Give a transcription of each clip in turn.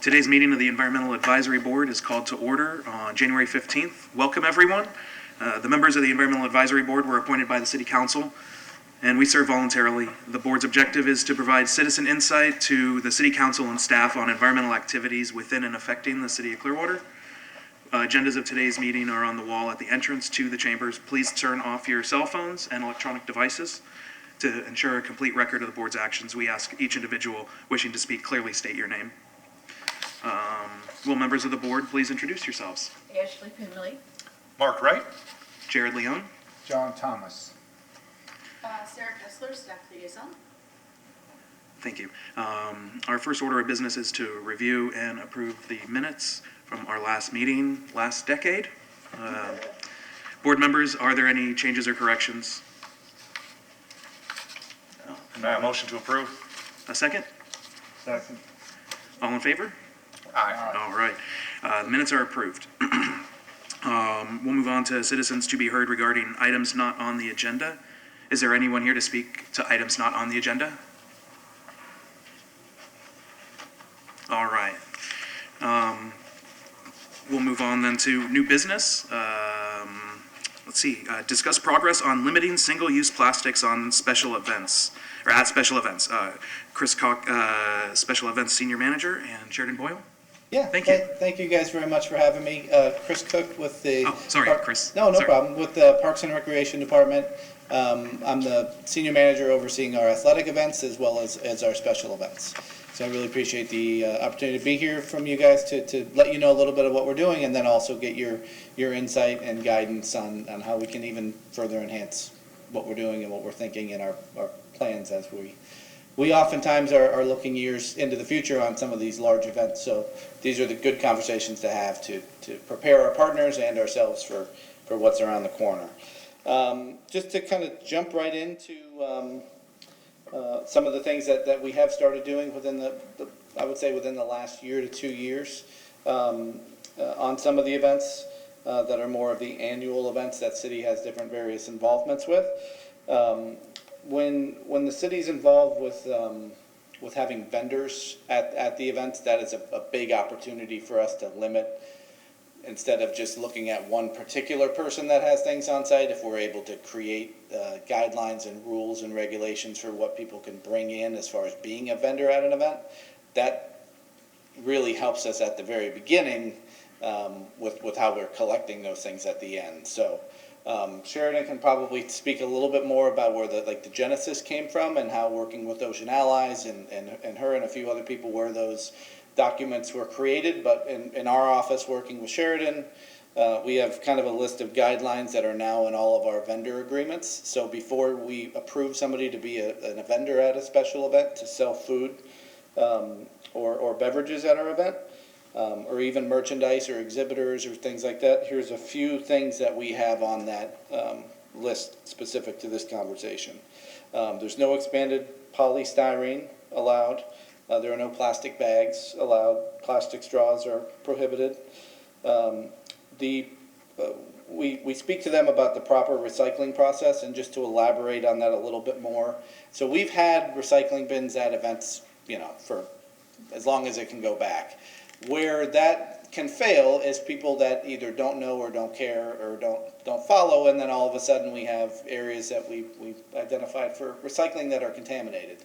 Today's meeting of the Environmental Advisory Board is called to order on January 15th. Welcome, everyone. The members of the Environmental Advisory Board were appointed by the City Council, and we serve voluntarily. The board's objective is to provide citizen insight to the City Council and staff on environmental activities within and affecting the City of Clearwater. Agendas of today's meeting are on the wall at the entrance to the chambers. Please turn off your cell phones and electronic devices. To ensure a complete record of the board's actions, we ask each individual wishing to speak clearly state your name. Will members of the board please introduce yourselves? Ashley Pinellas. Mark Wright. Jared Leone. John Thomas. Sarah Kessler, staff liaison. Thank you. Our first order of business is to review and approve the minutes from our last meeting last decade. Board members, are there any changes or corrections? Motion to approve. A second? Second. All in favor? Aye. All right. The minutes are approved. We'll move on to citizens to be heard regarding items not on the agenda. Is there anyone here to speak to items not on the agenda? All right. We'll move on then to new business. Let's see. Discuss progress on limiting single-use plastics on special events, or at special events. Chris Cock, Special Events Senior Manager, and Sheridan Boyle. Yeah, Thank you. Thank you guys very much for having me. Chris Cook with the... Oh, sorry, Chris. No Sorry. problem. With the Parks and Recreation Department. I'm the Senior Manager overseeing our athletic events as well as our special events. So I really appreciate the opportunity to be here from you guys to let you know a little bit of what we're doing, and then also get your insight and guidance on how we can even further enhance what we're doing and what we're thinking in our plans as we oftentimes are looking years into the future on some of these large events. So these are the good conversations to have to prepare our partners and ourselves for what's around the corner. Just to kind of jump right into some of the things that we have started doing within I would say within the last year to 2 years on some of the events that are more of the annual events that city has different various involvements with. When the city's involved with having vendors at the events, that is a big opportunity for us to limit, instead of just looking at one particular person that has things on site. If we're able to create guidelines and rules and regulations for what people can bring in as far as being a vendor at an event, that really helps us at the very beginning with how we're collecting those things at the end. So Sheridan can probably speak a little bit more about where the genesis came from and how working with Ocean Allies and her and a few other people where those documents were created. But in our office working with Sheridan, we have kind of a list of guidelines that are now in all of our vendor agreements. So before we approve somebody to be a vendor at a special event to sell food or beverages at our event, or even merchandise or exhibitors or things like that, here's a few things that we have on that list specific to this conversation. There's no expanded polystyrene allowed. There are no plastic bags allowed. Plastic straws are prohibited. We speak to them about the proper recycling process, and just to elaborate on that a little bit more. So we've had recycling bins at events, for as long as it can go back. Where that can fail is people that either don't know or don't care or don't follow, and then all of a sudden we have areas that we've identified for recycling that are contaminated.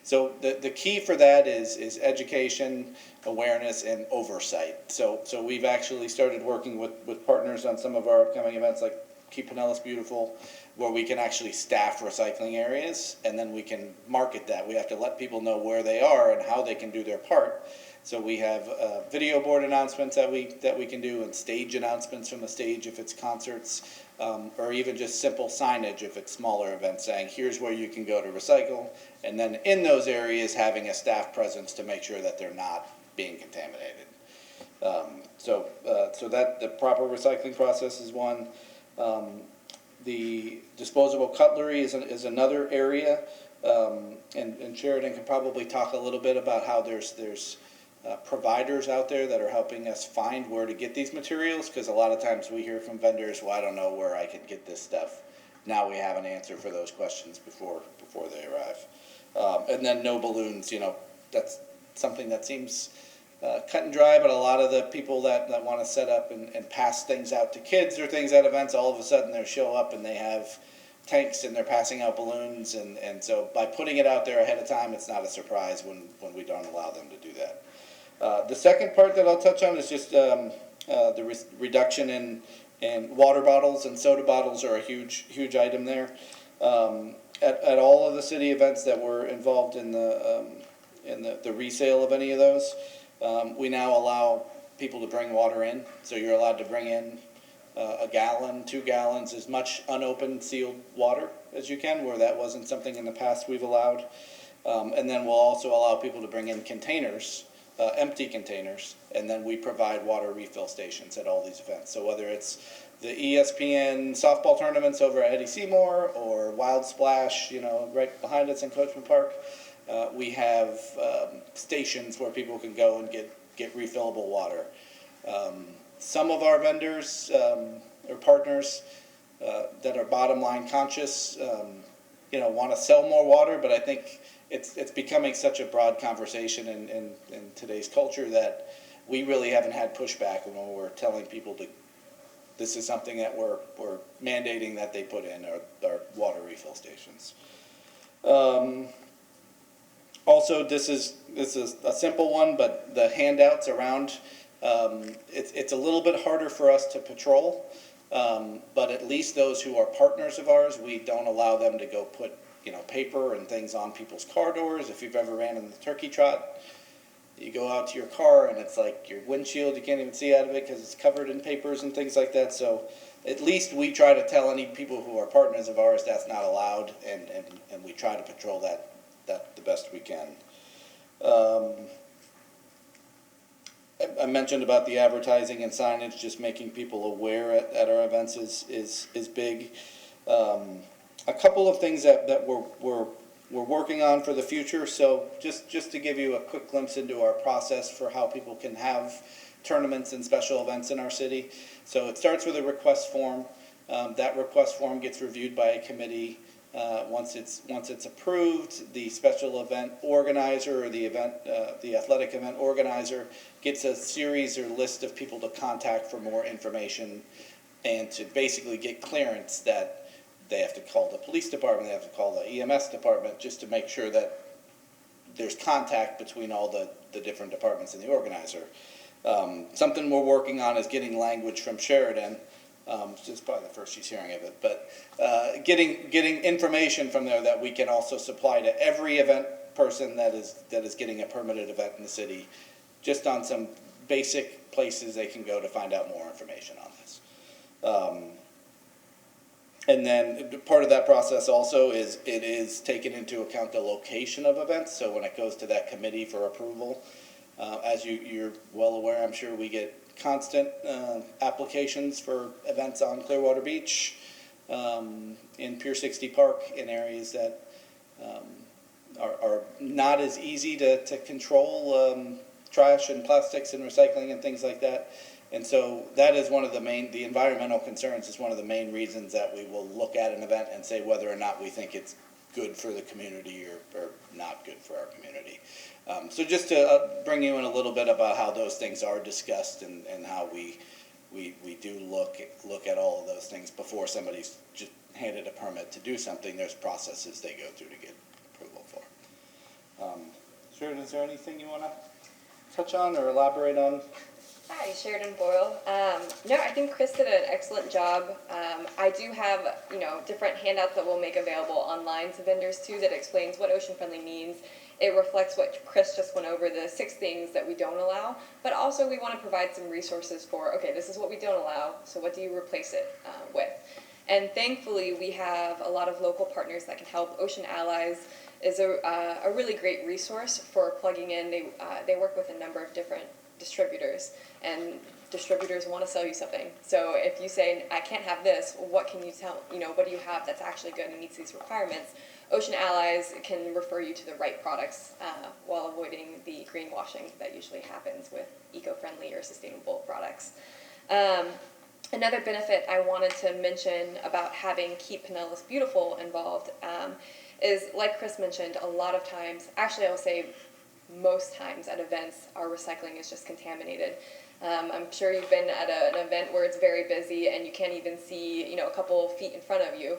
So the key for that is education, awareness, and oversight. So we've actually started working with partners on some of our upcoming events, like Keep Pinellas Beautiful, where we can actually staff recycling areas, and then we can market that. We have to let people know where they are and how they can do their part. So we have video board announcements that we can do, and stage announcements from the stage if it's concerts, or even just simple signage if it's smaller events saying, here's where you can go to recycle. And then in those areas having a staff presence to make sure that they're not being contaminated. So that the proper recycling process is one. The disposable cutlery is another area, and Sheridan can probably talk a little bit about how there's providers out there that are helping us find where to get these materials, because a lot of times we hear from vendors, well, I don't know where I can get this stuff. Now we have an answer for those questions before they arrive. And then no balloons, that's something that seems cut and dry, but a lot of the people that want to set up and pass things out to kids or things at events, all of a sudden they show up and they have tanks and they're passing out balloons, and so by putting it out there ahead of time, it's not a surprise when we don't allow them to do that. The second part that I'll touch on is just the reduction in water bottles, and soda bottles are a huge item there. At all of the city events that were involved in the resale of any of those, we now allow people to bring water in. So you're allowed to bring in a gallon, 2 gallons, as much unopened sealed water as you can, where that wasn't something in the past we've allowed. And then we'll also allow people to bring in containers, empty containers, and then we provide water refill stations at all these events. So whether it's the ESPN softball tournaments over at Eddie Seymour or Wild Splash, right behind us in Coachman Park, we have stations where people can go and get refillable water. Some of our vendors or partners that are bottom line conscious, want to sell more water, but I think it's becoming such a broad conversation in today's culture that we really haven't had pushback when we're telling people this is something that we're mandating that they put in our water refill stations. Also, this is a simple one, but the handouts around, it's a little bit harder for us to patrol, but at least those who are partners of ours, we don't allow them to go put paper and things on people's car doors. If you've ever ran in the turkey trot, you go out to your car and it's like your windshield, you can't even see out of it because it's covered in papers and things like that. So at least we try to tell any people who are partners of ours that's not allowed, and we try to patrol that the best we can. I mentioned about the advertising and signage, just making people aware at our events is big. A couple of things that we're working on for the future. So just to give you a quick glimpse into our process for how people can have tournaments and special events in our city. So it starts with a request form. That request form gets reviewed by a committee. Once it's approved, the special event organizer or the athletic event organizer gets a series or list of people to contact for more information and to basically get clearance that they have to call the police department, they have to call the EMS department, just to make sure that there's contact between all the different departments and the organizer. Something we're working on is getting language from Sheridan. It's probably the first she's hearing of it, but getting information from there that we can also supply to every event person that is getting a permitted event in the city, just on some basic places they can go to find out more information on this. And then part of that process also is it is taken into account the location of events. So when it goes to that committee for approval, as you're well aware, I'm sure we get constant applications for events on Clearwater Beach, in Pier 60 Park, in areas that are not as easy to control, trash and plastics and recycling and things like that. And so that is one of the environmental concerns is one of the main reasons that we will look at an event and say whether or not we think it's good for the community or not good for our community. So just to bring you in a little bit about how those things are discussed and how we do look at all of those things before somebody's just handed a permit to do something. There's processes they go through to get approval for. Sheridan, is there anything you want to touch on or elaborate on? Hi, Sheridan Boyle. No, I think Chris did an excellent job. I do have, different handouts that we'll make available online to vendors too that explains what ocean friendly means. It reflects what Chris just went over, the 6 things that we don't allow, but also we want to provide some resources for, okay, this is what we don't allow, so what do you replace it with? And thankfully, we have a lot of local partners that can help. Ocean Allies is a really great resource for plugging in. They work with a number of different distributors, and distributors want to sell you something. So if you say, I can't have this, what can you tell, what do you have that's actually good and meets these requirements? Ocean Allies can refer you to the right products while avoiding the greenwashing that usually happens with eco-friendly or sustainable products. Another benefit I wanted to mention about having Keep Pinellas Beautiful involved is, like Chris mentioned, a lot of times, actually I will say most times at events, our recycling is just contaminated. I'm sure you've been at an event where it's very busy and you can't even see, a couple feet in front of you.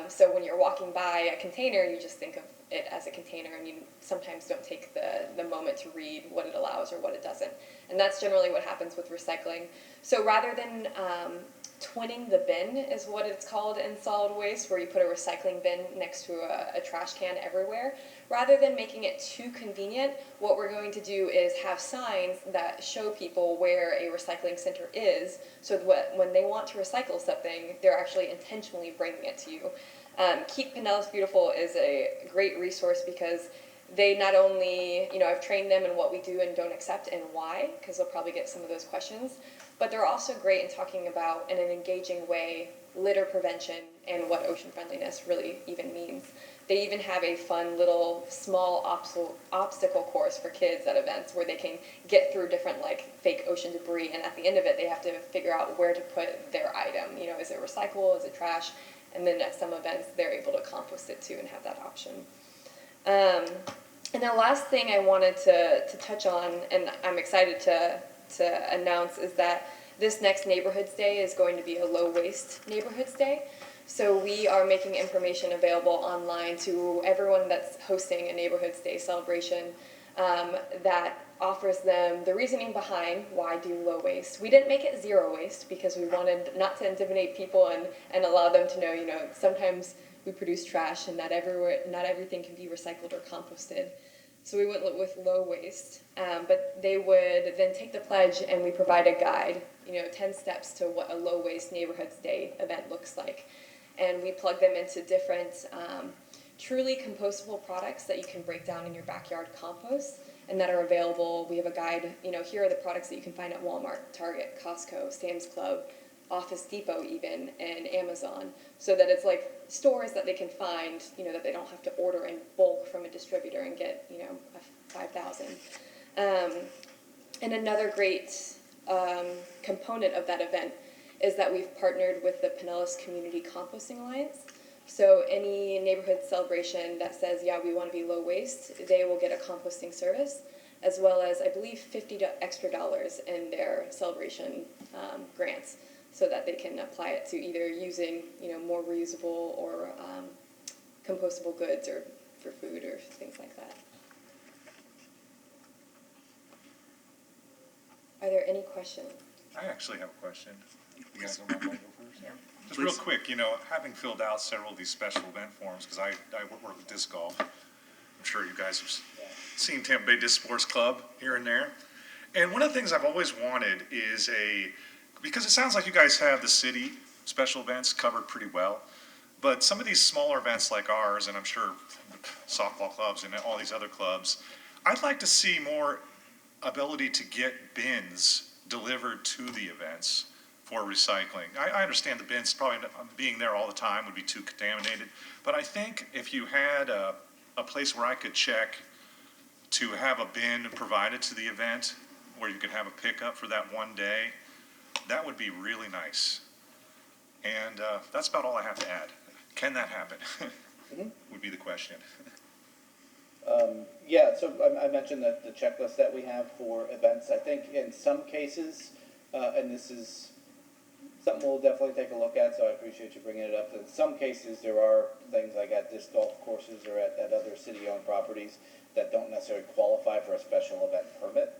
So when you're walking by a container, you just think of it as a container, and you sometimes don't take the moment to read what it allows or what it doesn't. And that's generally what happens with recycling. So rather than twinning the bin is what it's called in solid waste, where you put a recycling bin next to a trash can everywhere. Rather than making it too convenient, what we're going to do is have signs that show people where a recycling center is, so that when they want to recycle something, they're actually intentionally bringing it to you. Keep Pinellas Beautiful is a great resource because they not only, I've trained them in what we do and don't accept and why, because they'll probably get some of those questions, but they're also great in talking about, in an engaging way, litter prevention and what ocean friendliness really even means. They even have a fun little small obstacle course for kids at events where they can get through different fake ocean debris, and at the end of it they have to figure out where to put their item. Is it recyclable, is it trash? And then at some events they're able to compost it too and have that option. And the last thing I wanted to touch on, and I'm excited to announce, is that this next Neighborhoods Day is going to be a low waste Neighborhoods Day. So we are making information available online to everyone that's hosting a Neighborhoods Day celebration that offers them the reasoning behind why do low waste. We didn't make it zero waste because we wanted not to intimidate people and allow them to know, sometimes we produce trash and not everything can be recycled or composted. So we went with low waste, but they would then take the pledge and we provide a guide, 10 steps to what a low waste Neighborhoods Day event looks like. And we plug them into different truly compostable products that you can break down in your backyard compost and that are available. We have a guide, here are the products that you can find at Walmart, Target, Costco, Sam's Club, Office Depot even, and Amazon, so that it's like stores that they can find, that they don't have to order in bulk from a distributor and get, 5,000. And another great component of that event is that we've partnered with the Pinellas Community Composting Alliance. So any neighborhood celebration that says, yeah, we want to be low waste, they will get a composting service, as well as, I believe, $50 extra in their celebration grants, so that they can apply it to either using, more reusable or compostable goods or for food or things like that. Are there any questions? I actually have a question. You guys don't mind if I go first? Yeah. Just Please. real quick, having filled out several of these special event forms, because I work with disc golf. I'm sure you guys have seen Tampa Bay Disc Sports Club here and there. And one of the things I've always wanted is because it sounds like you guys have the city special events covered pretty well, but some of these smaller events like ours, and I'm sure softball clubs and all these other clubs, I'd like to see more ability to get bins delivered to the events for recycling. I understand the bins probably being there all the time would be too contaminated, but I think if you had a place where I could check to have a bin provided to the event, where you could have a pickup for that one day, that would be really nice. And that's about all I have to add. Can that happen? Would be the question. Yeah, so I mentioned that the checklist that we have for events. I think in some cases, and this is something we'll definitely take a look at, so I appreciate you bringing it up. In some cases, there are things like at disc golf courses or at other city-owned properties that don't necessarily qualify for a special event permit.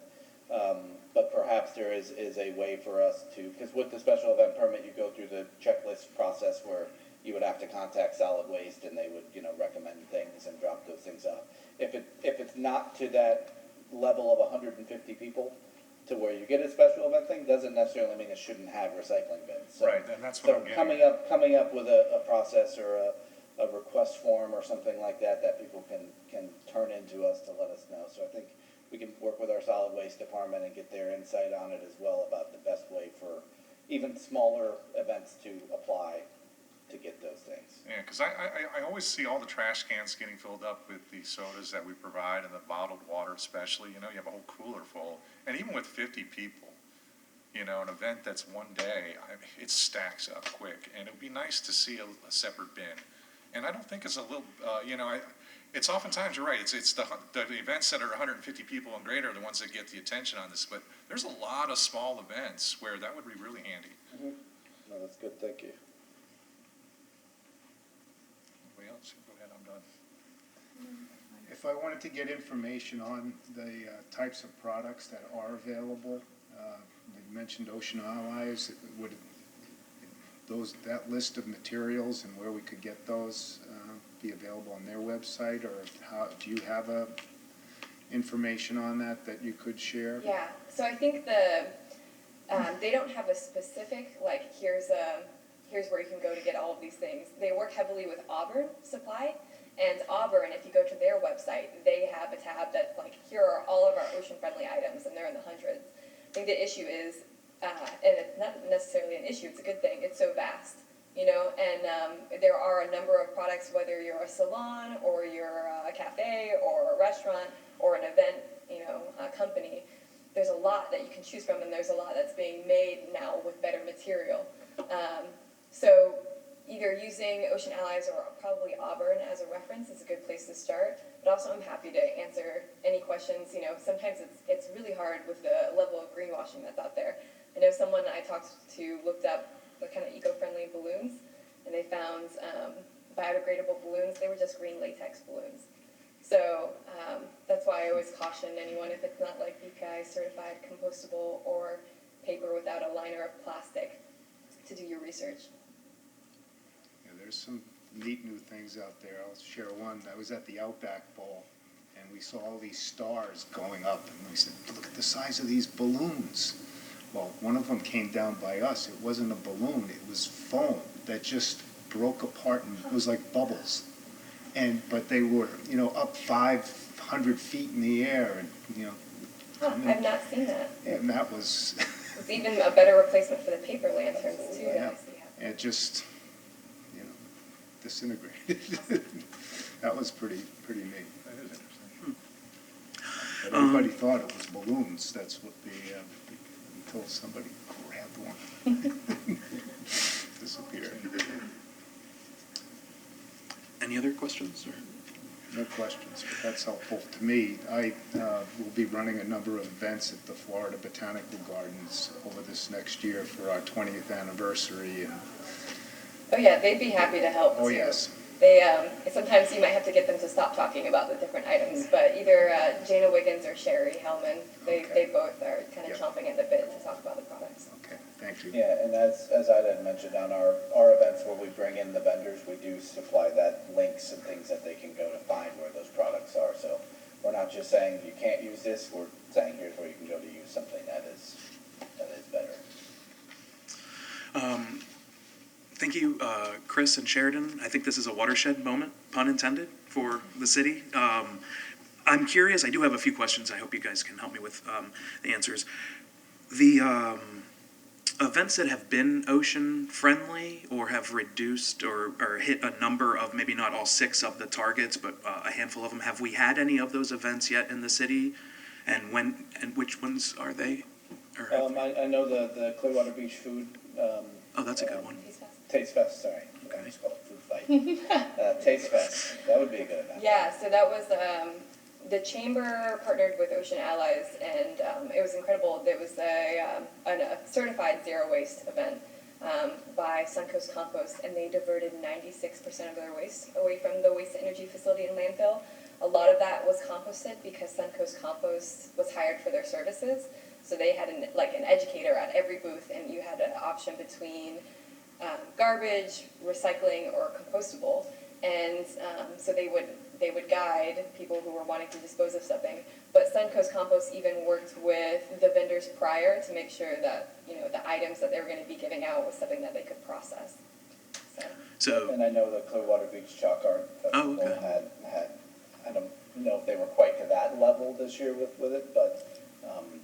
But perhaps there is a way for us to, because with the special event permit, you go through the checklist process where you would have to contact solid waste and they would, recommend things and drop those things off. If it's not to that level of 150 people to where you get a special event thing, doesn't necessarily mean it shouldn't have recycling bins. So, Right, and that's what I'm getting coming up with a process or a request form or something like that people can turn into us to let us know. So I think we can work with our solid waste department and get their insight on it as well about the best way for even smaller events to apply to get those things. Yeah, because I always see all the trash cans getting filled up with the sodas that we provide and the bottled water especially. You have a whole cooler full. And even with 50 people, an event that's one day, it stacks up quick. And it would be nice to see a separate bin. And I don't think it's a little, it's oftentimes, you're right, it's the events that are 150 people and greater are the ones that get the attention on this, but there's a lot of small events where that would be really handy. No, that's good, thank you. Anybody else? Go ahead, I'm done. If I wanted to get information on the types of products that are available, you mentioned Ocean Allies, would that list of materials and where we could get those be available on their website, or do you have information on that you could share? Yeah, so I think they don't have a specific, like, here's where you can go to get all of these things. They work heavily with Auburn Supply, and Auburn, if you go to their website, they have a tab that's like, here are all of our ocean-friendly items, and they're in the hundreds. I think the issue is, and it's not necessarily an issue, it's a good thing, it's so vast, you know, and there are a number of products, whether you're a salon, or you're a cafe, or a restaurant, or an event, you know, a company. There's a lot that you can choose from, and there's a lot that's being made now with better material. So either using Ocean Allies or probably Auburn as a reference is a good place to start. But also I'm happy to answer any questions. You know, sometimes it's really hard with the level of greenwashing that's out there. I know someone I talked to looked up the kind of eco-friendly balloons, and they found biodegradable balloons. They were just green latex balloons. So that's why I always caution anyone, if it's not like BPI certified, compostable, or paper without a liner of plastic, to do your research. Yeah, there's some neat new things out there. I'll share one. I was at the Outback Bowl, and we saw all these stars going up, and we said, look at the size of these balloons. Well, one of them came down by us. It wasn't a balloon. It was foam that just broke apart, and it was like bubbles. But they were, you know, up 500 feet in the air, and, you know. I've not seen that. And that was. It's even a better replacement for the paper lanterns too. Yeah. That I see happening. And it just, you know, disintegrated. That was pretty neat. That is interesting. But everybody thought it was balloons. That's what until somebody grabbed one. Disappeared. Any other questions? Or? No questions, but that's helpful to me. I will be running a number of events at the Florida Botanical Gardens over this next year for our 20th anniversary. And Oh yeah, they'd be happy to help oh too. yes. They sometimes you might have to get them to stop talking about the different items, but either Jana Wiggins or Sherry Hellman, they both are kind of Yeah. chomping at the bit to talk about the products. Okay, thank you. Yeah, and as I had mentioned on our events where we bring in the vendors, we do supply that links and things that they can go to find where those products are. So we're not just saying you can't use this, we're saying here's where you can go to use something that is better. Thank you, Chris and Sheridan. I think this is a watershed moment, pun intended, for the city. I'm curious, I do have a few questions. I hope you guys can help me with the answers. The events that have been ocean-friendly or have reduced or hit a number of, maybe not all 6 of the targets, but a handful of them, have we had any of those events yet in the city? And when, and which ones are they? Or I know the Clearwater Beach food. oh, that's a good one. Taste Fest, sorry. I just called it Food Fight. Taste Fest, that would be a good event. Yeah, so that was the chamber partnered with Ocean Allies, and it was incredible. There was a certified zero waste event by Suncoast Compost, and they diverted 96% of their waste away from the waste to energy facility in landfill. A lot of that was composted because Suncoast Compost was hired for their services. So they had an educator at every booth, and you had an option between garbage, recycling, or compostable. And so they would guide people who were wanting to dispose of something. But Suncoast Compost even worked with the vendors prior to make sure that, you know, the items that they were going to be giving out was something that they could process. So, And I know the Clearwater Beach Chalk Art Festival okay. had, I don't know if they were quite to that level this year with it, but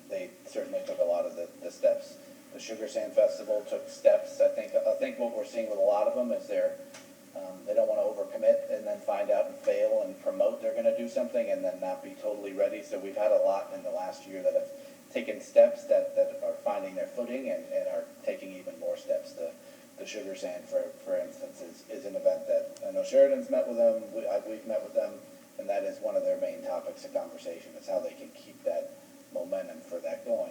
they certainly took a lot of the steps. The Sugar Sand Festival took steps. I think what we're seeing with a lot of them is they don't want to overcommit and then find out and fail and promote they're going to do something and then not be totally ready. So we've had a lot in the last year that have taken steps that are finding their footing and are taking even more steps. The Sugar Sand, for instance, is an event that I know Sheridan's met with them. We've met with them And that is one of their main topics of conversation, is how they can keep that momentum for that going.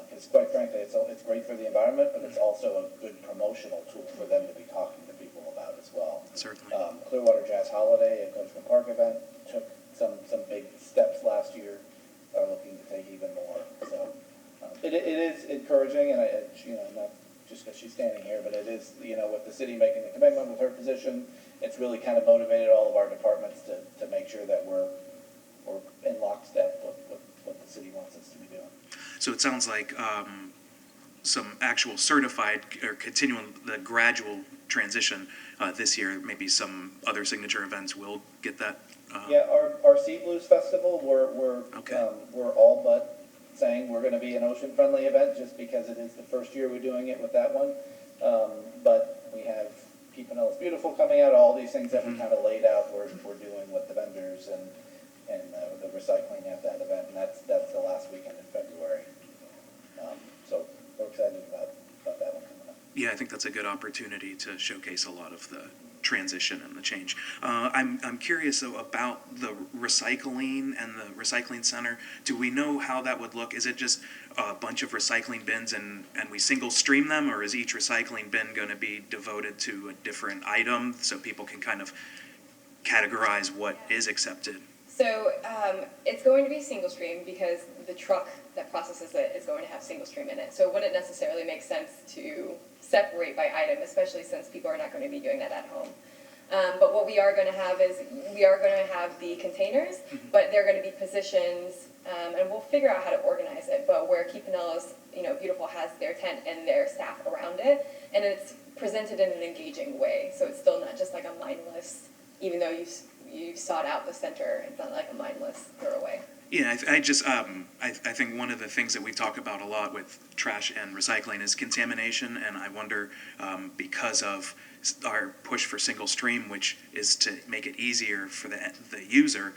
Because quite frankly, it's great for the environment, but it's also a good promotional tool for them to be talking to people about as well. Certainly. Clearwater Jazz Holiday, a Coachman Park event, took some big steps last year, are looking to take even more. So it is encouraging, and not just because she's standing here, but it is, with the city making the commitment with her position, it's really kind of motivated all of our departments to make sure that we're in lockstep with what the city wants us to be doing. So it sounds like some actual certified or continuing the gradual transition this year. Maybe some other signature events will get that. Yeah, our Sea Blues Festival, Okay. we're all but saying we're going to be an ocean-friendly event just because it is the first year we're doing it with that one. But we have Keep Pinellas Beautiful coming out, all these things that we kind of laid out, we're doing with the vendors and the recycling at that event, and that's the last weekend in February. So we're excited about that one coming up. Yeah, I think that's a good opportunity to showcase a lot of the transition and the change. I'm curious though about the recycling and the recycling center. Do we know how that would look? Is it just a bunch of recycling bins and we single stream them, or is each recycling bin going to be devoted to a different item so people can kind of categorize what is accepted? So it's going to be single stream because the truck that processes it is going to have single stream in it. So it wouldn't necessarily make sense to separate by item, especially since people are not going to be doing that at home. But what we are going to have is we are going to have the containers, but they're going to be positions, and we'll figure out how to organize it. But where Keep Pinellas, Beautiful has their tent and their staff around it, and it's presented in an engaging way. So it's still not just like a mindless, even though you sought out the center, it's not like a mindless throwaway. Yeah, I think one of the things that we talk about a lot with trash and recycling is contamination, and I wonder, because of our push for single stream, which is to make it easier for the user,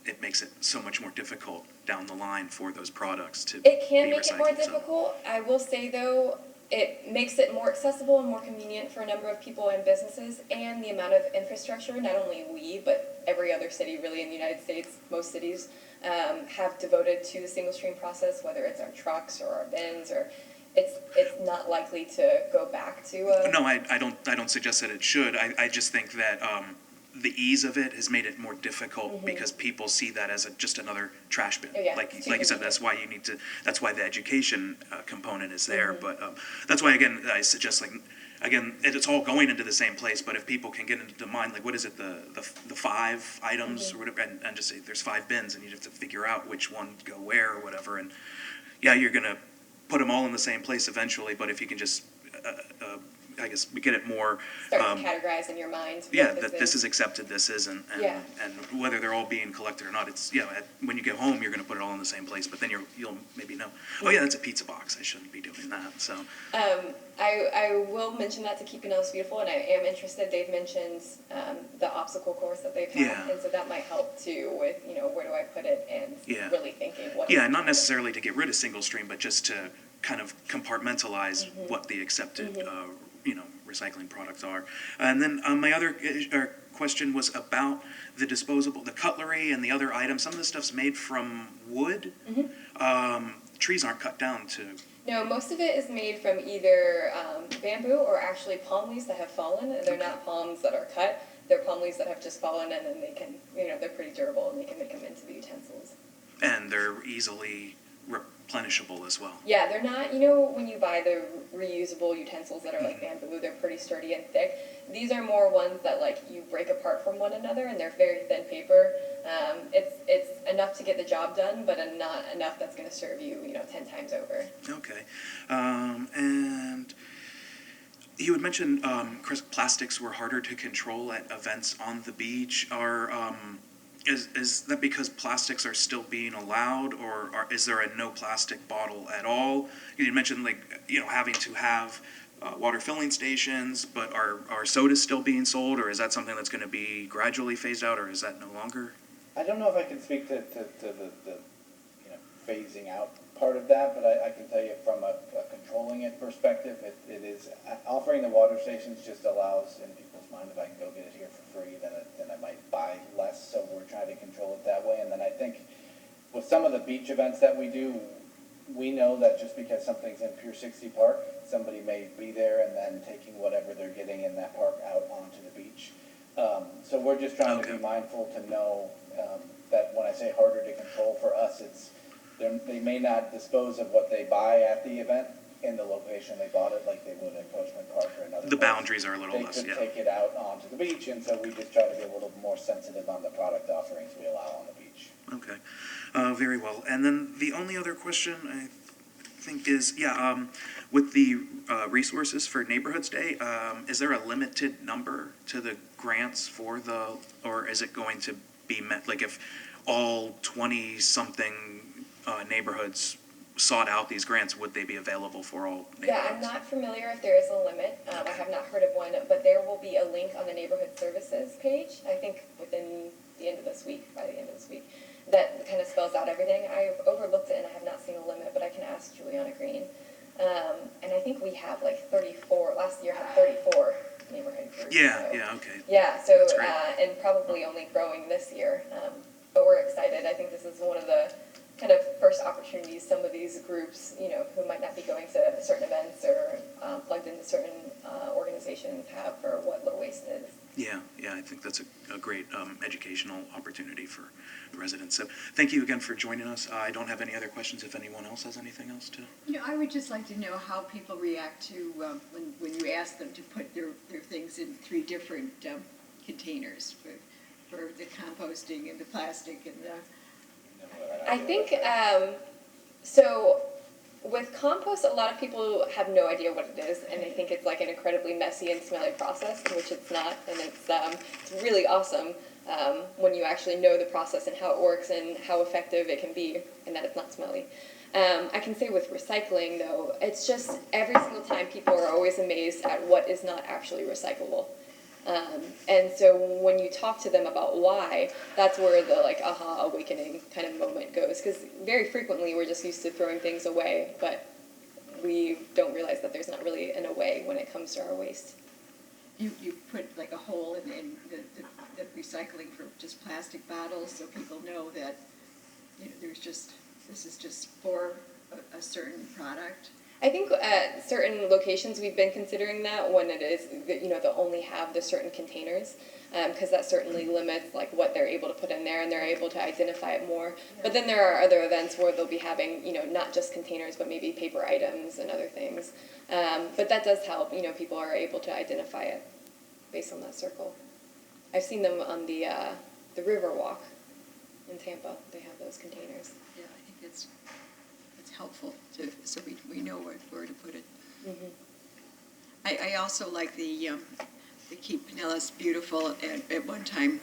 it makes it so much more difficult down the line for those products to It can be make it more recycled, so. difficult. I will say though, it makes it more accessible and more convenient for a number of people and businesses, and the amount of infrastructure, not only we, but every other city really in the United States, most cities, have devoted to the single stream process, whether it's our trucks or our bins, or it's not likely to go back to No, I don't suggest that it should. I just think that the ease of it has made it more difficult because people see that as just another trash bin. Oh, yeah, Like it's you too said, that's why the education component is there. But that's why, again, I suggest, it's all going into the same place, but if people can get into the mind, like, what is it, the 5 items or whatever, and just say there's 5 bins, and you have to figure out which ones go where or whatever. And yeah, you're going to put them all in the same place eventually, but if you can just, I guess, get it more. start to categorize in your mind. Yeah, that this is accepted, this isn't, Yeah. and whether they're all being collected or not, it's, when you get home, you're gonna put it all in the same place, but then you'll maybe know, oh yeah, that's a pizza box, I shouldn't be doing that, so. I will mention that to Keep Pinellas Beautiful, and I am interested. They've mentioned the obstacle course that they've had, Yeah. and so that might help too with, where do I put it, and Yeah. really thinking what. Yeah, not necessarily to get rid of single stream, but just to kind of compartmentalize what the accepted, recycling products are. And then my other question was about the cutlery and the other items. Some of this stuff's made from wood. Trees aren't cut down to. No, most of it is made from either bamboo or actually palm leaves that have fallen. They're not palms that are cut. They're palm leaves that have just fallen, and then they can, they're pretty durable, and they can make them into the utensils. And they're easily replenishable as well. Yeah, they're not, when you buy the reusable utensils that are like bamboo, they're pretty sturdy and thick. These are more ones that you break apart from one another, and they're very thin paper. It's enough to get the job done, but not enough that's going to serve you, 10 times over. Okay. And you had mentioned, Chris, plastics were harder to control at events on the beach. Is that because plastics are still being allowed, or is there a no plastic bottle at all? You mentioned having to have water filling stations, but are sodas still being sold, or is that something that's going to be gradually phased out, or is that no longer? I don't know if I can speak to the phasing out part of that, but I can tell you from a controlling it perspective, it is offering the water stations just allows in people's mind if I can go get it here for free, then I might buy less, so we're trying to control it that way. And then I think with some of the beach events that we do, we know that just because something's in Pier 60 Park, somebody may be there and then taking whatever they're getting in that park out onto the beach. So we're just trying to be mindful to know that when I say harder to control, for us, it's they may not dispose of what they buy at the event in the location they bought it, like they would at Coachman Park or another. The place. boundaries are a little less, They yeah. could take it out onto the beach, and so we just try to be a little more sensitive on the product offerings we allow on the beach. Okay, very well. And then the only other question I think is, with the resources for Neighborhoods Day, is there a limited number to the grants for or is it going to be met, like if all 20-something neighborhoods sought out these grants, would they be available for all neighborhoods? Yeah, I'm not familiar if there is a limit. I have not heard of one, but there will be a link on the neighborhood services page, I think within the end of this week, by the end of this week, that kind of spells out everything. I've overlooked it and I have not seen a limit, but I can ask Juliana Green. And I think we have like 34, last year had 34 neighborhood groups. Yeah, so. okay. Yeah, so, That's great. and probably only growing this year. But we're excited. I think this is one of the kind of first opportunities some of these groups, who might not be going to certain events or plugged into certain organizations have for what low waste is. Yeah, I think that's a great educational opportunity for the residents. So thank you again for joining us. I don't have any other questions if anyone else has anything else to. I would just like to know how people react to when you ask them to put their things in 3 different containers for the composting and the plastic and the. I think, so with compost, a lot of people have no idea what it is, and they think it's like an incredibly messy and smelly process, which it's not, and it's really awesome when you actually know the process and how it works and how effective it can be, and that it's not smelly. I can say with recycling, though, it's just every single time people are always amazed at what is not actually recyclable. And so when you talk to them about why, that's where the aha awakening kind of moment goes. Because very frequently we're just used to throwing things away, but we don't realize that there's not really an away when it comes to our waste. You put like a hole in the recycling for just plastic bottles, so people know that this is just for a certain product. I think at certain locations we've been considering that when it is, they'll only have the certain containers, because that certainly limits what they're able to put in there, and they're able to identify it more. But then there are other events where they'll be having, not just containers, but maybe paper items and other things. But that does help, people are able to identify it based on that circle. I've seen them on the river walk in Tampa. They have those containers. Yeah, I think it's helpful so we know where to put it. Mm-hmm. I also like the Keep Pinellas Beautiful. At one time,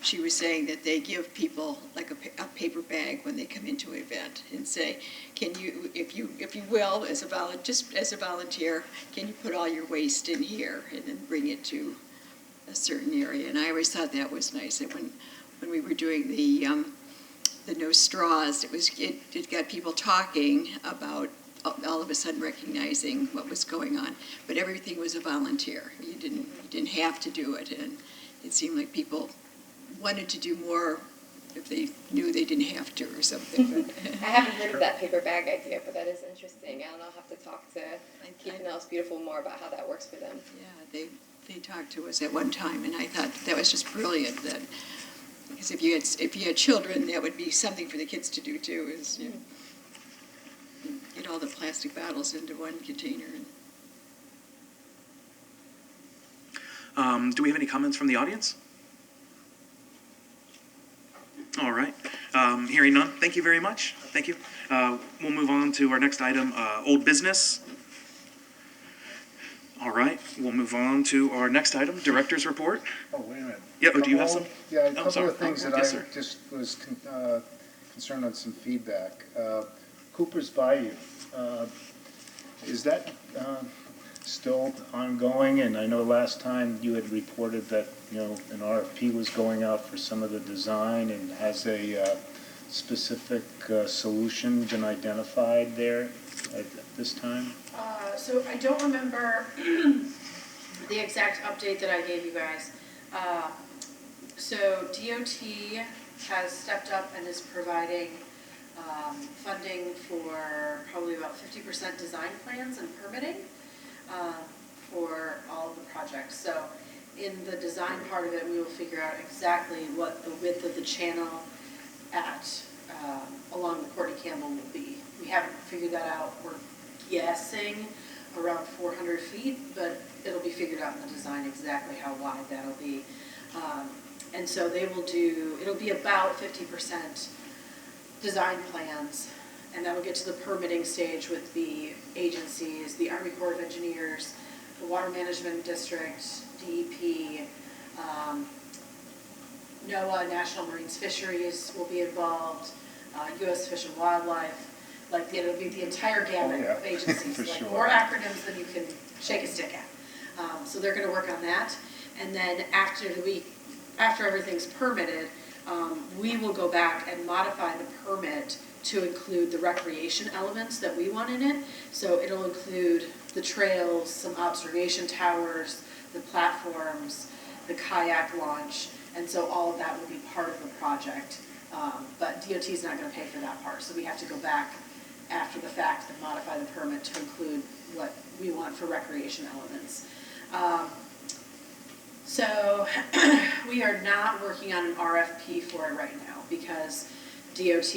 she was saying that they give people like a paper bag when they come into an event and say, "Can you, if you will, as a volunteer, can you put all your waste in here and then bring it to a certain area?" And I always thought that was nice. That when we were doing the no straws, it got people talking about all of a sudden recognizing what was going on, but everything was a volunteer. You didn't have to do it, and it seemed like people wanted to do more if they knew they didn't have to or something. I haven't heard of that paper bag idea, but that is interesting, and I'll have to talk to Keep Pinellas Beautiful more about how that works for them. Yeah, they talked to us at one time, and I thought that was just brilliant. Because if you had children, that would be something for the kids to do too. Is get all the plastic bottles into one container. Do we have any comments from the audience? All right. Hearing none, thank you very much. Thank you. We'll move on to our next item, old business. All right, we'll move on to our next item, director's report. Oh, wait a minute. Yeah, do you have some? Yeah, a Oh, couple sorry. of things that Yes, I sir. just was concerned on some feedback. Cooper's Bayou, is that still ongoing? And I know last time you had reported that, an RFP was going out for some of the design, and has a specific solution been identified there at this time? So I don't remember the exact update that I gave you guys. So DOT has stepped up and is providing funding for probably about 50% design plans and permitting for all of the projects. So in the design part of it, we will figure out exactly what the width of the channel at along the Courtney Campbell will be. We haven't figured that out. We're guessing around 400 feet, but it'll be figured out in the design exactly how wide that'll be. And so they will do, it'll be about 50% design plans, and that'll get to the permitting stage with the agencies, the Army Corps of Engineers, the Water Management District, DEP, NOAA, National Marine Fisheries will be involved, U.S. Fish and Wildlife. Like, it'll be the entire gamut of agencies, for like sure. more acronyms than you can shake a stick at. So they're going to work on that, and then after everything's permitted, we will go back and modify the permit to include the recreation elements that we want in it. So it'll include the trails, some observation towers, the platforms, the kayak launch, and so all of that will be part of the project. But DOT is not going to pay for that part, so we have to go back after the fact and modify the permit to include what we want for recreation elements. So we are not working on an RFP for it right now because DOT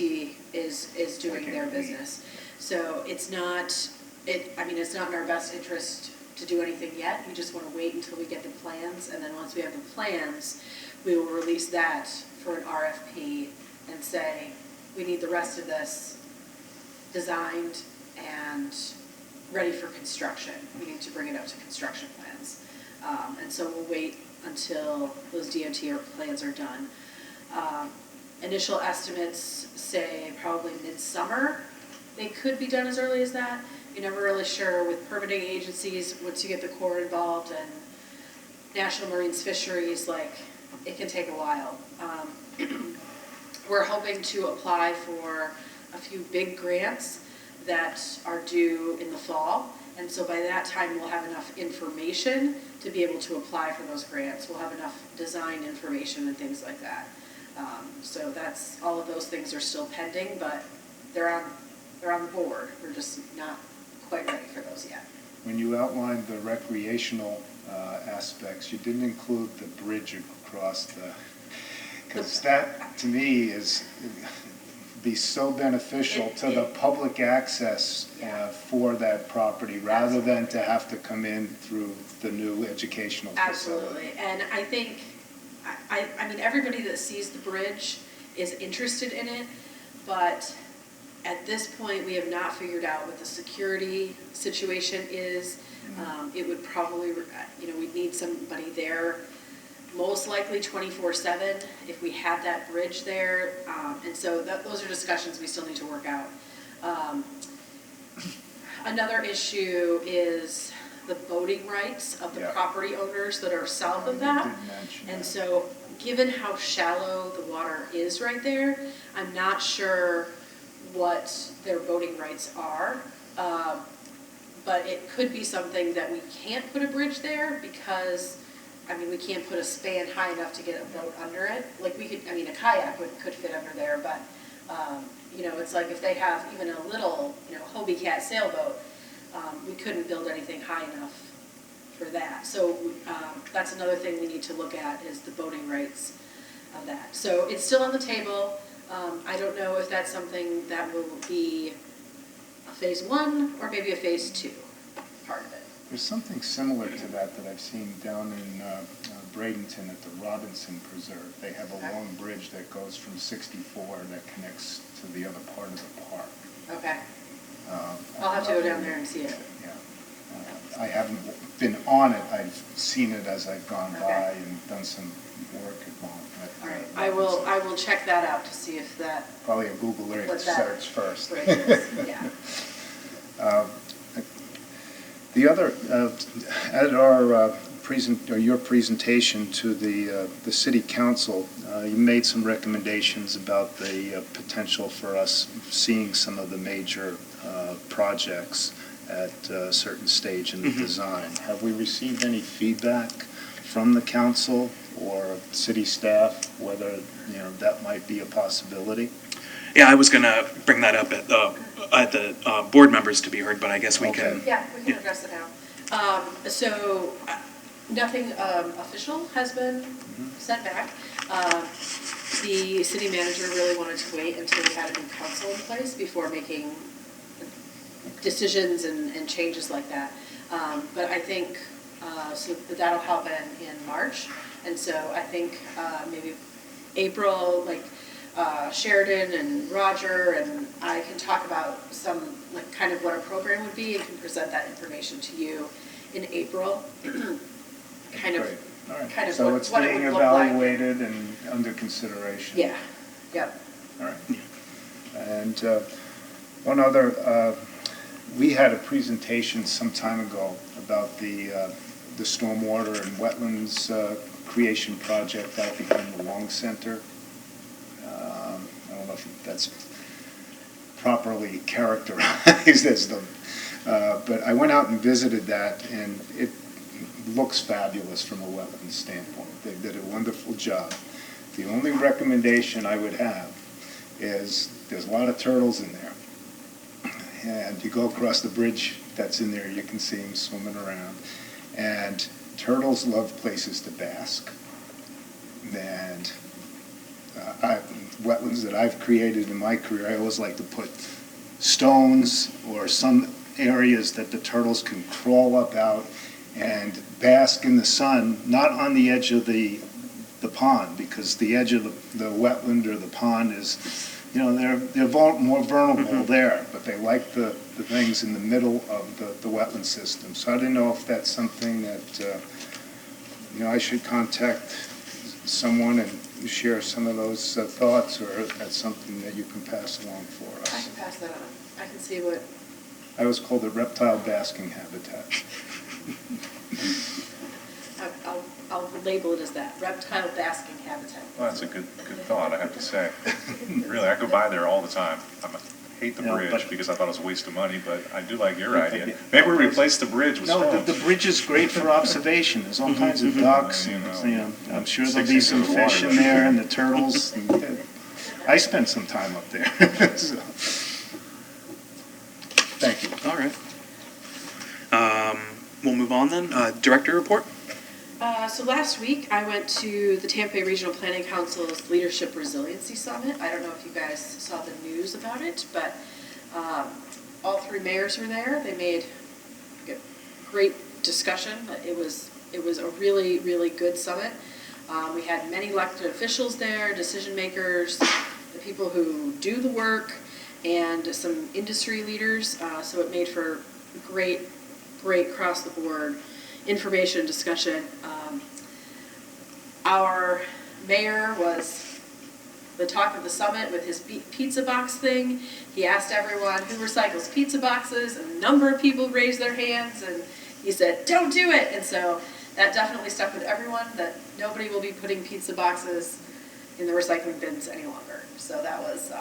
is doing their business. So it's not in our best interest to do anything yet. We just want to wait until we get the plans, and then once we have the plans, we will release that for an RFP and say, we need the rest of this designed and ready for construction. We need to bring it up to construction plans. And so we'll wait until those DOT plans are done. Initial estimates say probably midsummer. They could be done as early as that. You're never really sure with permitting agencies, once you get the Corps involved and National Marine Fisheries, like, it can take a while. We're hoping to apply for a few big grants that are due in the fall. And so by that time, we'll have enough information to be able to apply for those grants. We'll have enough design information and things like that. So that's, all of those things are still pending, but they're on the board. We're just not quite ready for those yet. When you outlined the recreational aspects, you didn't include the bridge across the, because that, to me, be so beneficial to the public access for that property, rather than to have to come in through the new educational facility. Absolutely, and I think, I mean, everybody that sees the bridge is interested in it, but at this point, we have not figured out what the security situation is. It would probably, we'd need somebody there, most likely 24/7 if we had that bridge there. And so those are discussions we still need to work out. Another issue is the boating rights of the property owners that are south of that. And so given how shallow the water is right there, I'm not sure what their boating rights are. But it could be something that we can't put a bridge there because, we can't put a span high enough to get a boat under it. Like we could, a kayak could fit under there, but, it's like if they have even a little, Hobie Cat sailboat, we couldn't build anything high enough for that. So that's another thing we need to look at is the boating rights of that. So it's still on the table. I don't know if that's something that will be a phase 1 or maybe a phase 2 part of it. There's something similar to that I've seen down in Bradenton at the Robinson Preserve. They have a long bridge that goes from 64 that connects to the other part of the park. Okay. I'll have to go down there and see it. Yeah. I haven't been on it. I've seen it as I've gone by and done some work at home. All right. I will check that out to see if that. Probably a Google Earth search first. Bridge is. Yeah. The other, at our your presentation to the City Council, you made some recommendations about the potential for us seeing some of the major projects. at a certain stage in the design. Have we received any feedback from the council or city staff, whether, that might be a possibility? Yeah, I was gonna bring that up at the board members to be heard, but I guess we Okay. can. Yeah, we can address it now. Nothing official has been sent back. The city manager really wanted to wait until we had a new council in place before making decisions and changes like that. But I think, so that'll happen in March. And so I think maybe April, like Sheridan and Roger and I can talk about some, like kind of what a program would be and can present that information to you in April. Kind of, Great. All right. kind of So what it's it being would look like. evaluated and under consideration? Yeah, yep. All right. And one other, we had a presentation some time ago about the Stormwater and Wetlands creation project out behind the Long Center. I don't know if that's properly characterized as the, but I went out and visited that, and it looks fabulous from a wetland standpoint. They did a wonderful job. The only recommendation I would have is there's a lot of turtles in there. And you go across the bridge that's in there, you can see them swimming around. And turtles love places to bask. And wetlands that I've created in my career, I always like to put stones or some areas that the turtles can crawl up out and bask in the sun, not on the edge of the pond, because the edge of the wetland or the pond is, they're more vulnerable there, but they like the things in the middle of the wetland system. So I didn't know if that's something that, I should contact someone and share some of those thoughts, or if that's something that you can pass along for us. I can pass that on. I can see what. I was called a reptile basking habitat. I'll label it as that, reptile basking habitat. Well, that's a good thought, I have to say. Really, I go by there all the time. I hate the bridge because I thought it was a waste of money, but I do like your idea. Maybe we replace the bridge with No, stones. the bridge is great for observation. There's all kinds of ducks, and, I'm sure there'll be 6 some inches of fish water. in there and the turtles. And, I spent some time up there. So, thank you. All right. We'll move on then. Director report. So last week, I went to the Tampa Regional Planning Council's Leadership Resiliency Summit. I don't know if you guys saw the news about it, but all three mayors were there. They made a great discussion. It was a really, really good summit. We had many elected officials there, decision makers, the people who do the work, and some industry leaders. So it made for great across the board information discussion. Our mayor was the talk of the summit with his pizza box thing. He asked everyone who recycles pizza boxes, and a number of people raised their hands, and he said, "Don't do it." And so that definitely stuck with everyone, that nobody will be putting pizza boxes in the recycling bins any longer. So that was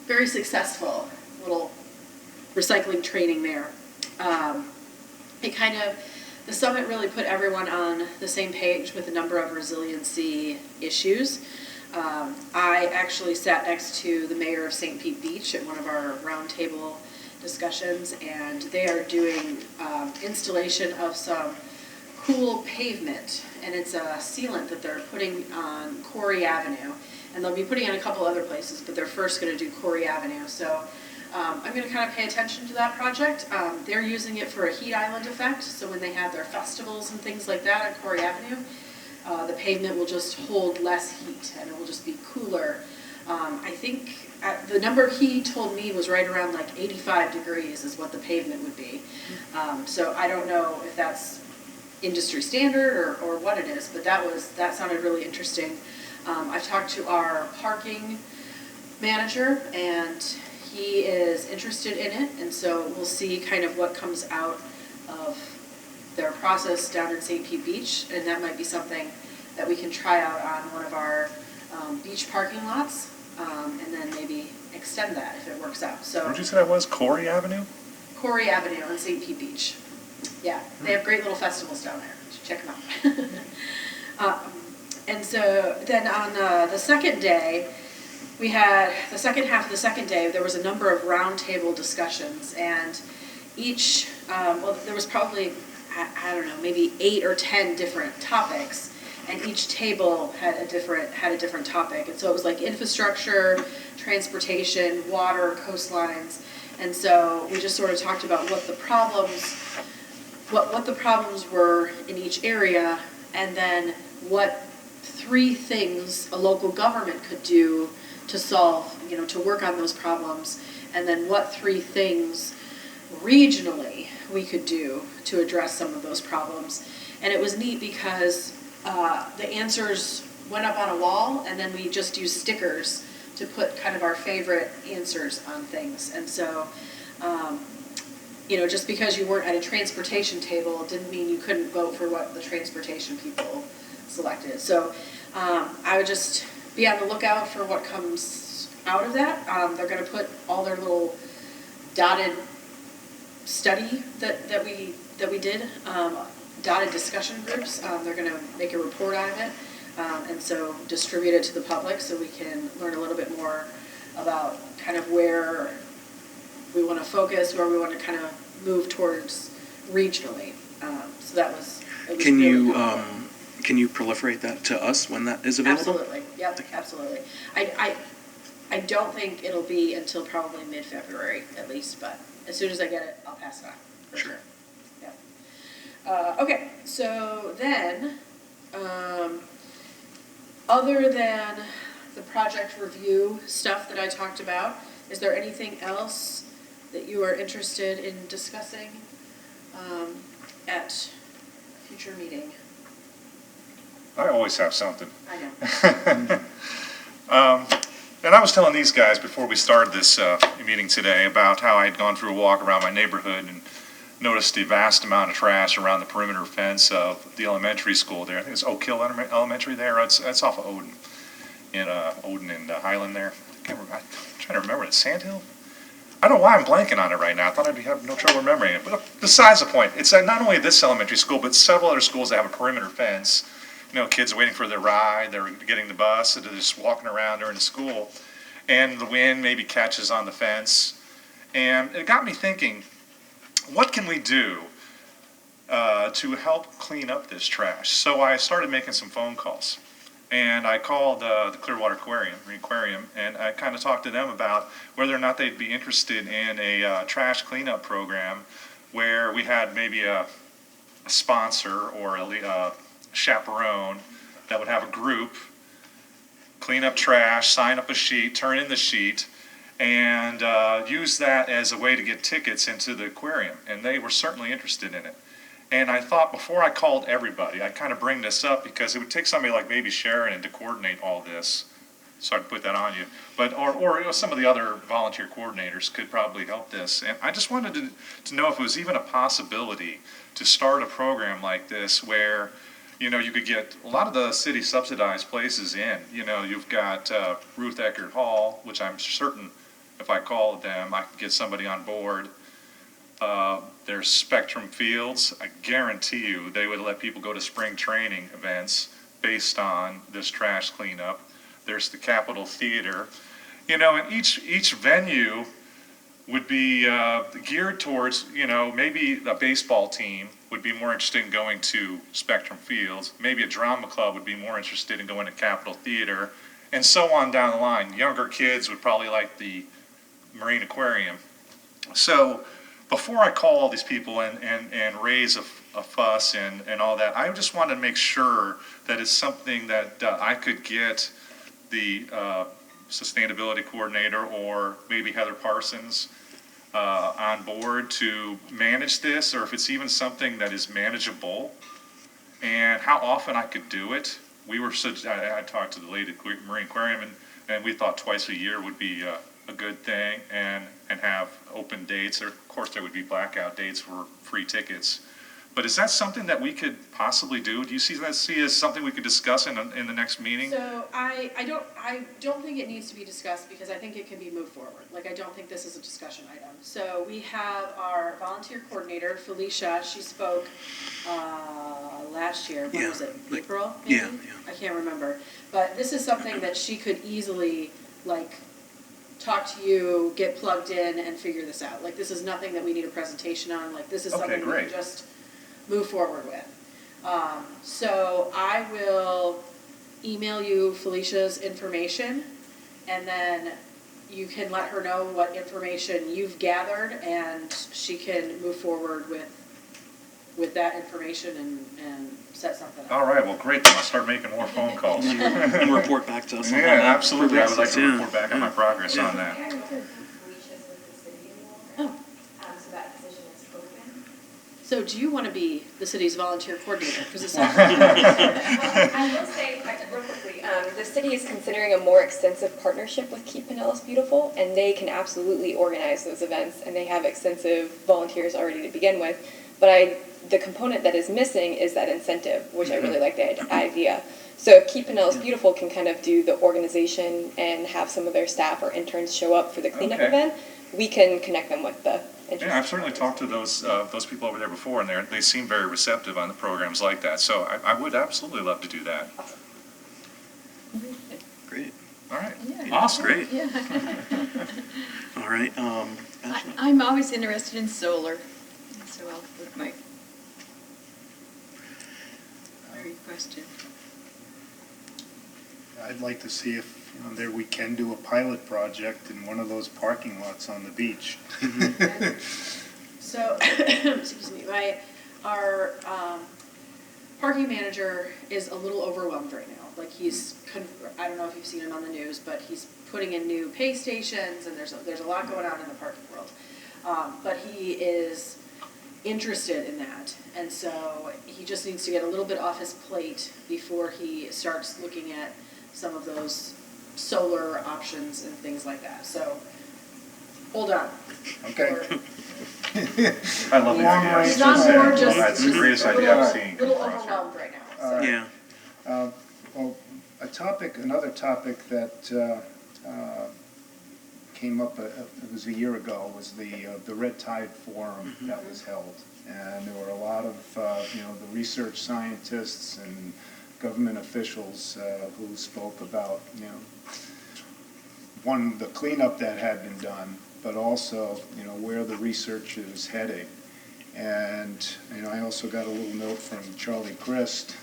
very successful little recycling training there. The summit really put everyone on the same page with a number of resiliency issues. I actually sat next to the mayor of St. Pete Beach at one of our roundtable discussions, and they are doing installation of some cool pavement, and it's a sealant that they're putting on Corey Avenue, and they'll be putting it in a couple other places, but they're first going to do Corey Avenue. So I'm going to kind of pay attention to that project. They're using it for a heat island effect, so when they have their festivals and things like that on Corey Avenue, the pavement will just hold less heat, and it will just be cooler. I think the number he told me was right around like 85 degrees is what the pavement would be. So I don't know if that's industry standard or what it is, but that sounded really interesting. I've talked to our parking manager, and he is interested in it, and so we'll see kind of what comes out of their process down in St. Pete Beach, and that might be something that we can try out on one of our beach parking lots, and then maybe extend that if it works out. So Where'd you say that was? Corey Avenue? Corey Avenue on St. Pete Beach. Yeah, they have great little festivals down there. You should check them out. And so then on the second day, we had the second half of the second day, there was a number of roundtable discussions, and each, well, there was probably, I don't know, maybe 8 or 10 different topics, and each table had a different topic. And so it was like infrastructure, transportation, water, coastlines. And so we just sort of talked about what the problems were in each area, and then what 3 things a local government could do to solve, to work on those problems, and then what 3 things regionally we could do to address some of those problems. And it was neat because the answers went up on a wall, and then we just used stickers to put kind of our favorite answers on things. And so, just because you weren't at a transportation table didn't mean you couldn't vote for what the transportation people selected. So I would just be on the lookout for what comes out of that. They're going to put all their little dotted study that we did, dotted discussion groups. They're going to make a report out of it, and so distribute it to the public so we can learn a little bit more about kind of where we want to focus, where we want to kind of move towards regionally. So that was. It was Can really you helpful. can you proliferate that to us when that is available? Absolutely, yep, absolutely. I don't think it'll be until probably mid-February at least, but as soon as I get it, I'll pass it on, for sure. Yep. Okay, so then, other than the project review stuff that I talked about, is there anything else that you are interested in discussing at a future meeting? I always have something. I know. And I was telling these guys before we started this meeting today about how I had gone for a walk around my neighborhood and noticed a vast amount of trash around the perimeter fence of the elementary school there. I think it's Oak Hill Elementary there. That's off of Odin, Odin and Highland there. I'm trying to remember it. Sandhill? I don't know why I'm blanking on it right now. I thought I'd have no trouble remembering it. But besides the point, it's not only this elementary school, but several other schools that have a perimeter fence. Kids waiting for their ride, they're getting the bus, they're just walking around during the school, and the wind maybe catches on the fence. And it got me thinking, what can we do to help clean up this trash? So I started making some phone calls. And I called the Clearwater Aquarium, and I kind of talked to them about whether or not they'd be interested in a trash cleanup program where we had maybe a sponsor or a chaperone that would have a group clean up trash, sign up a sheet, turn in the sheet, and use that as a way to get tickets into the aquarium. And they were certainly interested in it. And I thought before I called everybody, I'd kind of bring this up because it would take somebody like maybe Sharon to coordinate all this. So I'd put that on you. But or some of the other volunteer coordinators could probably help this. And I just wanted to know if it was even a possibility to start a program like this where you could get a lot of the city subsidized places in. You've got Ruth Eckerd Hall, which I'm certain if I called them, I could get somebody on board. There's Spectrum Fields. I guarantee you they would let people go to spring training events based on this trash cleanup. There's the Capitol Theater. And each venue would be geared towards, maybe a baseball team would be more interested in going to Spectrum Fields. Maybe a drama club would be more interested in going to Capitol Theater, and so on down the line. Younger kids would probably like the Marine Aquarium. So before I call all these people and raise a fuss and all that, I just wanted to make sure that it's something that I could get the sustainability coordinator or maybe Heather Parsons on board to manage this, or if it's even something that is manageable, and how often I could do it. I talked to the lady at Marine Aquarium, and we thought twice a year would be a good thing, and have open dates. Of course, there would be blackout dates for free tickets. But is that something that we could possibly do? Do you see that as something we could discuss in the next meeting? So I don't think it needs to be discussed because I think it can be moved forward. Like, I don't think this is a discussion item. So we have our volunteer coordinator, Felicia, she spoke, last year, when Yeah, was it, like- April, maybe? yeah. I can't remember. But this is something that she could easily, like, talk to you, get plugged in and figure this out. Like, this is nothing that we need a presentation on, like, this is Okay, something we great. can just move forward with. So I will email you Felicia's information, and then you can let her know what information you've gathered, and she can move forward with that information and set something up. All right, well, great, then I'll start making more phone calls. And report back to us on Yeah, how that absolutely, I would like to progresses. report back on my progress on that. I don't think Felicia's with the city anymore. So that position is open. So do you want to be the city's volunteer coordinator? Because it sounds I will say, real quickly, the city is considering a more extensive partnership with Keep Pinellas Beautiful, and they can absolutely organize those events, and they have extensive volunteers already to begin with. But the component that is missing is that incentive, which I really like the idea. So if Keep Pinellas Beautiful can kind of do the organization and have some of their staff or interns show up for the cleanup Okay. event, we can connect them with the interested Yeah, I've certainly parties. talked to those people over there before, and they seem very receptive on the programs like that, so I would absolutely love to do that. Great. All right, Yeah. awesome. Great. Yeah. All right. Ashley? I'm always interested in solar, so I'll put my question. I'd like to see if, there we can do a pilot project in one of those parking lots on the beach. So, excuse me, our parking manager is a little overwhelmed right now. Like, I don't know if you've seen him on the news, but he's putting in new pay stations, and there's a lot going on in the parking world. But he is interested in that, and so he just needs to get a little bit off his plate before he starts looking at some of those solar options and things like that. So, hold on. Okay. I love the Long idea. range He's on board, just That's the greatest idea I've seen. a little overwhelmed right now. So. Yeah. Well, another topic that came up, it was a year ago, was the Red Tide Forum that was held. And there were a lot of, the research scientists and government officials who spoke about, one, the cleanup that had been done, but also, where the research is heading. And, I also got a little note from Charlie Crist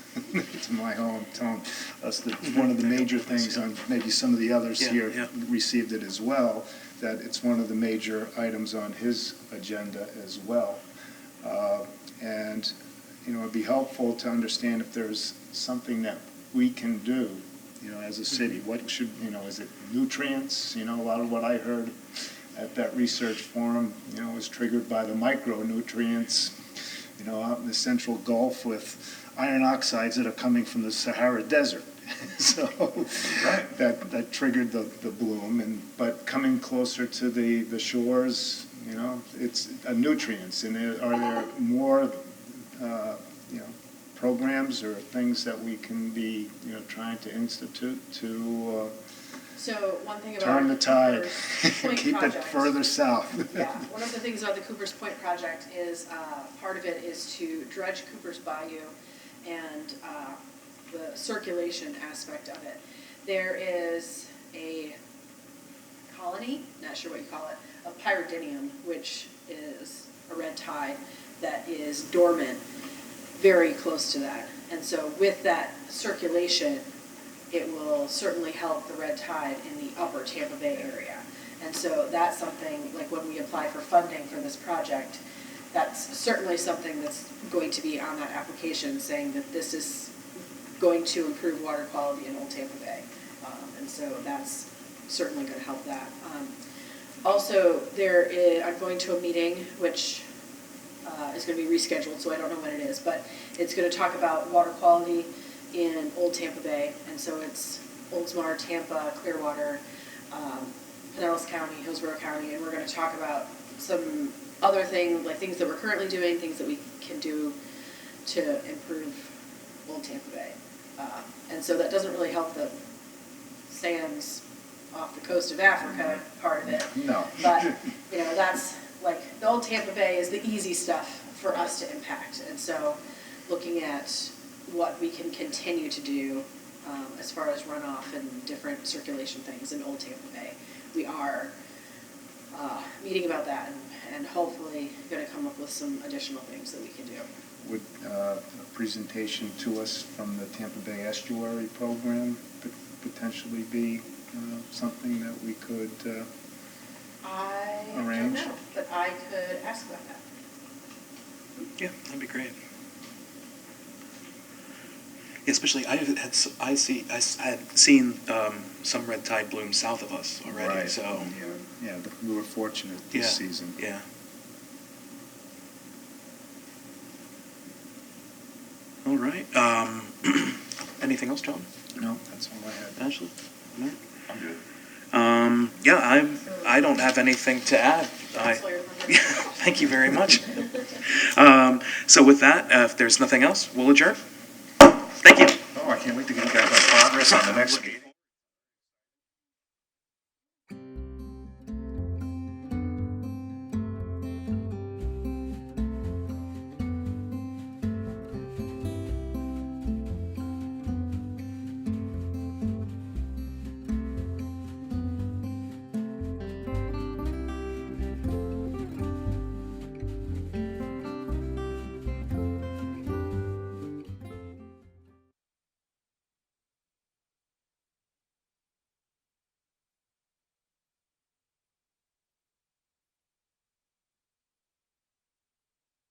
to my home telling us that one of the major things, on maybe some of the others Yeah, here yeah. received it as well, that it's one of the major items on his agenda as well. And, it'd be helpful to understand if there's something that we can do, as a city. What should, is it nutrients? A lot of what I heard at that research forum, was triggered by the micronutrients, out in the central Gulf with iron oxides that are coming from the Sahara Desert. So that triggered the bloom, but coming closer to the shores, it's nutrients. And are there more, programs or things that we can be, trying to institute to So one thing about turn the tide, Cooper's Point keep it project- further south? Yeah, one of the things about the Cooper's Point project is, part of it is to dredge Cooper's Bayou and the circulation aspect of it. There is a colony, not sure what you call it, of pyridinium, which is a red tide that is dormant very close to that. And so with that circulation, it will certainly help the red tide in the upper Tampa Bay area. And so that's something, like when we apply for funding for this project, that's certainly something that's going to be on that application, saying that this is going to improve water quality in Old Tampa Bay. And so that's certainly going to help that. Also, I'm going to a meeting which is going to be rescheduled, so I don't know when it is, but it's going to talk about water quality in Old Tampa Bay. And so it's Oldsmar, Tampa, Clearwater, Pinellas County, Hillsborough County, and we're going to talk about some other things, like things that we're currently doing, things that we can do to improve Old Tampa Bay. And so that doesn't really help the sands off the coast of Africa part of it. No. But, you know, that's, like, the Old Tampa Bay is the easy stuff for us to impact. And so looking at what we can continue to do as far as runoff and different circulation things in Old Tampa Bay, we are meeting about that and hopefully going to come up with some additional things that we can do. Would a presentation to us from the Tampa Bay Estuary Program potentially be something that we could I don't arrange? know, but I could ask about that. Yeah, that'd be great. Yeah, especially I had seen some red tide bloom south of us already. Right. So Yeah, we were fortunate yeah, this season. yeah. All right. Anything else, John? No, that's all I had. Ashley? No? I'm good. Yeah, I don't have anything to add. Counselor, Thank you very much. So with that, if there's nothing else, we'll adjourn. Thank you. Oh, I can't wait to get you guys my progress on the next meeting.